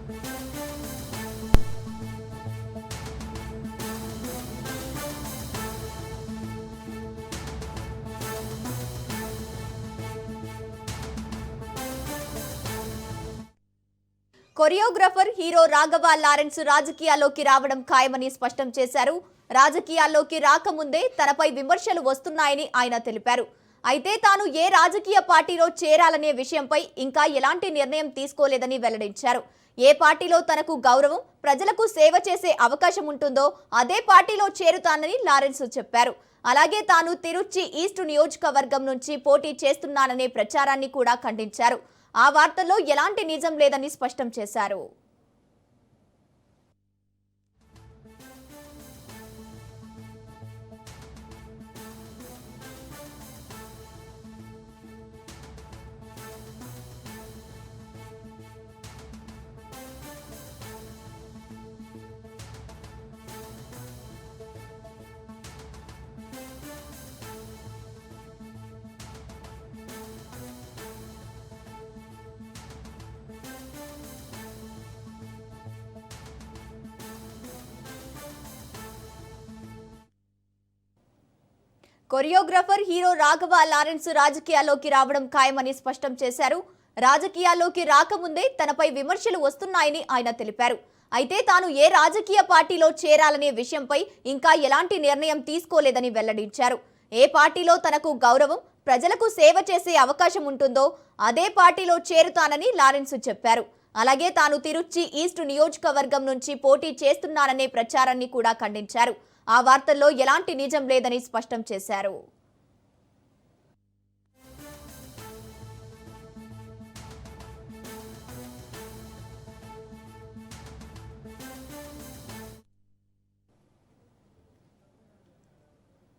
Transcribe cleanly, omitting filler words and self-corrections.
Choreographer hero Raghava Lawrence రాజకీయాల్లోకి రావడం ఖాయమని స్పష్టం చేశారు. రాజకీయాల్లోకి రాకముందే తనపై విమర్శలు వస్తున్నాయని ఆయన తెలిపారు. అయితే తాను ఏ రాజకీయ పార్టీలో చేరాలనే విషయంపై ఇంకా ఎలాంటి నిర్ణయం తీసుకోలేదని వెల్లడించారు. ఏ పార్టీలో తనకు గౌరవం, ప్రజలకు సేవ చేసే అవకాశం ఉంటుందో అదే పార్టీలో చేరుతానని లారెన్స్ చెప్పారు. అలాగే తాను తిరుచి ఈస్ట్ నియోజకవర్గం నుంచి పోటీ చేస్తున్నాననే ప్రచారాన్ని కూడా ఖండించారు. ఆ వార్తల్లో ఎలాంటి నిజం లేదని స్పష్టం చేశారు. కొరియోగ్రాఫర్ హీరో రాఘవ లారెన్స్ రాజకీయాల్లోకి రావడం ఖాయమని స్పష్టం చేశారు. రాజకీయాల్లోకి రాకముందే తనపై విమర్శలు వస్తున్నాయని ఆయన తెలిపారు. అయితే తాను ఏ రాజకీయ పార్టీలో చేరాలనే విషయంపై ఇంకా ఎలాంటి నిర్ణయం తీసుకోలేదని వెల్లడించారు. ఏ పార్టీలో తనకు గౌరవం, ప్రజలకు సేవ చేసే అవకాశం ఉంటుందో అదే పార్టీలో చేరుతానని లారెన్స్ చెప్పారు. అలాగే తాను తిరుచి ఈస్ట్ నియోజకవర్గం నుంచి పోటీ చేస్తున్నాననే ప్రచారాన్ని కూడా ఖండించారు. ఆ వార్తల్లో ఎలాంటి నిజం లేదని స్పష్టం చేశారు.